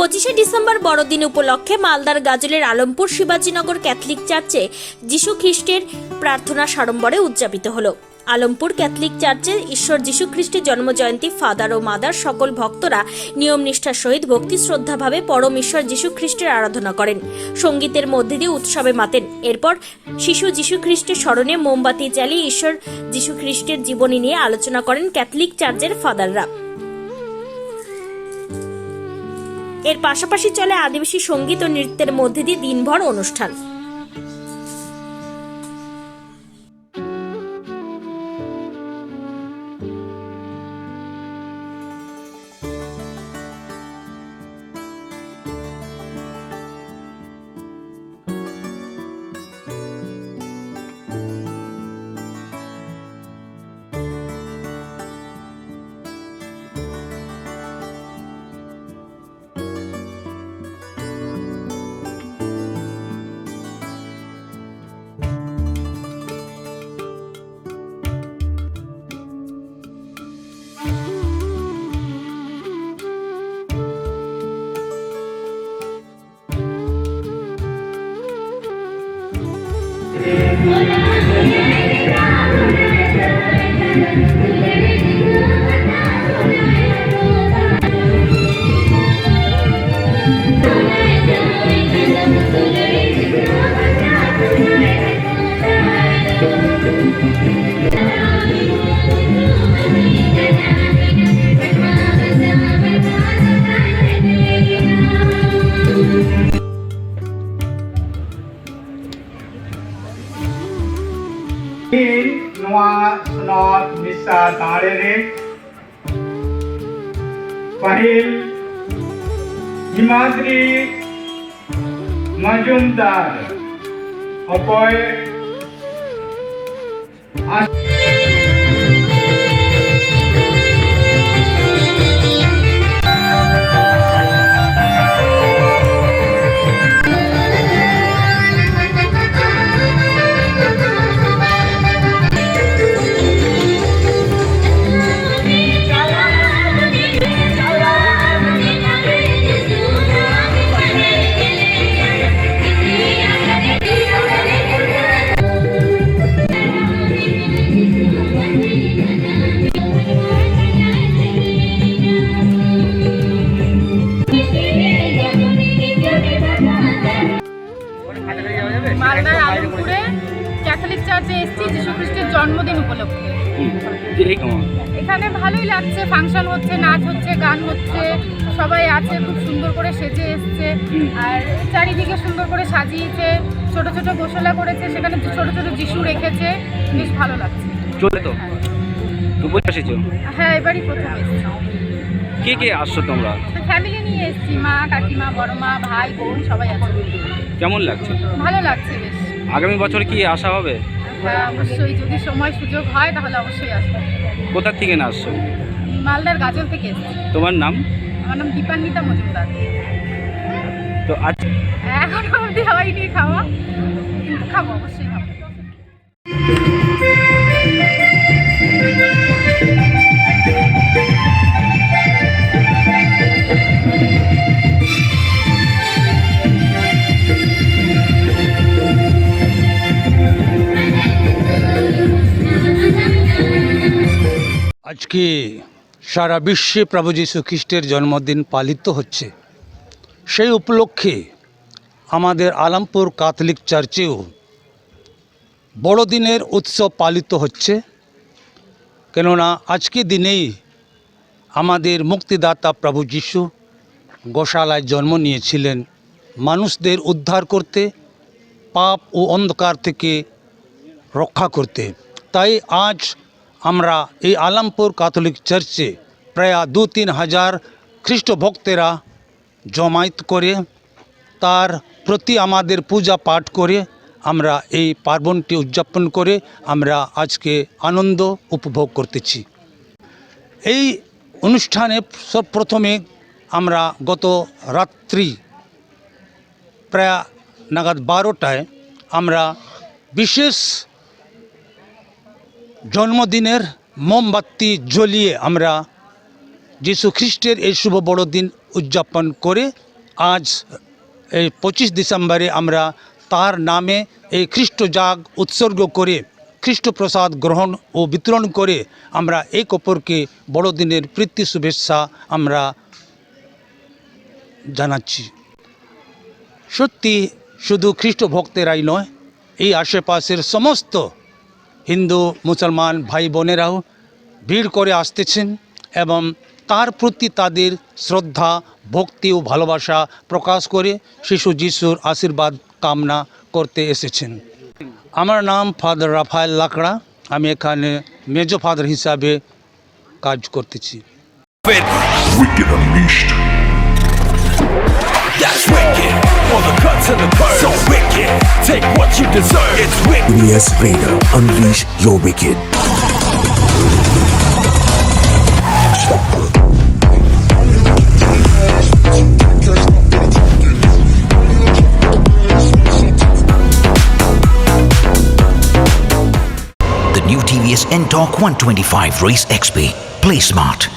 25শে December বড়দিন উপলক্ষে মালদার গাজলের আলমপুর শিবাজীনগর ক্যাথলিক চার্চে যিশু খ্রিস্টের প্রার্থনা সাড়ম্বরে উদযাপিত হলো। আলমপুর ক্যাথলিক চার্চে ঈশ্বর যিশু খ্রিস্টের জন্মজয়ন্তী ফাদার ও মাদার সকল ভক্তরা নিয়ম নিষ্ঠার সহিত ভক্তি শ্রদ্ধাভাবে পরম ঈশ্বর যিশু খ্রিস্টের আরাধনা করেন। সঙ্গীতের মধ্যে দিয়ে উৎসবে মাতেন। এরপর শিশু যিশু খ্রিস্টের স্মরণে মোমবাতি জ্বালিয়ে ঈশ্বর যিশু খ্রিস্টের জীবনী নিয়ে আলোচনা করেন ক্যাথলিক চার্চের ফাদাররা। এর পাশাপাশি চলে আদিবাসী সঙ্গীত ও নৃত্যের মধ্যে দিয়ে দিনভর অনুষ্ঠান। पहिल हिमाद्री मजुमदार अपोय মালদার আলমপুরে ক্যাথলিক চার্চে এসেছি যিশু খ্রিস্টের জন্মদিন উপলক্ষে। এখানে ভালোই লাগছে, ফাংশন হচ্ছে, নাচ হচ্ছে, গান হচ্ছে, সবাই আছে, খুব সুন্দর করে সেজে এসছে। আর চারিদিকে সুন্দর করে সাজিয়েছে, ছোট ছোট গোশলা করেছে, সেখানে ছোট ছোট যিশু রেখেছে, বেশ ভালো লাগছে। হ্যাঁ, এবারই প্রথম এসেছি। কে কে আসছো তোমরা? ফ্যামিলি নিয়ে এসেছি, মা, কাকিমা, বড় মা, ভাই, বোন সবাই আছে। কেমন লাগছে? ভালো লাগছে বেশ। আগামী বছর কি আসা হবে? হ্যাঁ, অবশ্যই, যদি সময় সুযোগ হয় তাহলে অবশ্যই আসবো। কোথা থেকে না আসছো? মালদার গাজল থেকে এসেছি। তোমার নাম? আমার নাম দীপান্বিতা মজুমদার। তো আজ এখনো অবধি হয়নি খাওয়া, কিন্তু খাবো, অবশ্যই খাবো। আজকে সারা বিশ্বে প্রভু যীশু খ্রিস্টের জন্মদিন পালিত হচ্ছে। সেই উপলক্ষে আমাদের আলমপুর ক্যাথলিক চার্চেও বড়দিনের উৎসব পালিত হচ্ছে। কেননা আজকে দিনেই আমাদের মুক্তিদাতা প্রভু যীশু গোশালায় জন্ম নিয়েছিলেন মানুষদের উদ্ধার করতে, পাপ ও অন্ধকার থেকে রক্ষা করতে। তাই আজ আমরা এই আলমপুর ক্যাথলিক চার্চে প্রায় 2-3 হাজার খ্রিস্ট ভক্তেরা জমায়েত করে তার প্রতি আমাদের পূজা পাঠ করে আমরা এই পার্বণটি উদযাপন করে আমরা আজকে আনন্দ উপভোগ করতেছি। এই অনুষ্ঠানে সব প্রথমে আমরা গত রাত্রি প্রায় নাগাদ 12টায় আমরা বিশেষ জন্মদিনের মোমবাতি জ্বলিয়ে আমরা যীশু খ্রিস্টের এই শুভ বড়দিন উদযাপন করে আজ এই 25 ডিসেম্বরে আমরা তার নামে এই খ্রিস্ট জাগ উৎসর্গ করে খ্রিস্ট প্রসাদ গ্রহণ ও বিতরণ করে আমরা এক অপরকে বড়দিনের প্রীতি শুভেচ্ছা আমরা জানাচ্ছি। সত্যি শুধু খ্রিস্ট ভক্তেরাই নয়, এই আশেপাশের সমস্ত হিন্দু মুসলমান ভাই বোনেরাও ভিড় করে আসতেছেন এবং তার প্রতি তাদের শ্রদ্ধা ভক্তি ও ভালোবাসা প্রকাশ করে শিশু যিশুর আশীর্বাদ কামনা করতে এসেছেন। আমার নাম ফাদার রাফায়েল লাকড়া, আমি এখানে মেজো ফাদার হিসাবে কাজ করতেছি। Wicked Unleashed. That's wicked. For the cuts and the curves. So wicked. Take what you deserve. It's wicked. TVS Raider. Unleash your wicked. The new TVS N-Torque 125 Race XP. Play smart.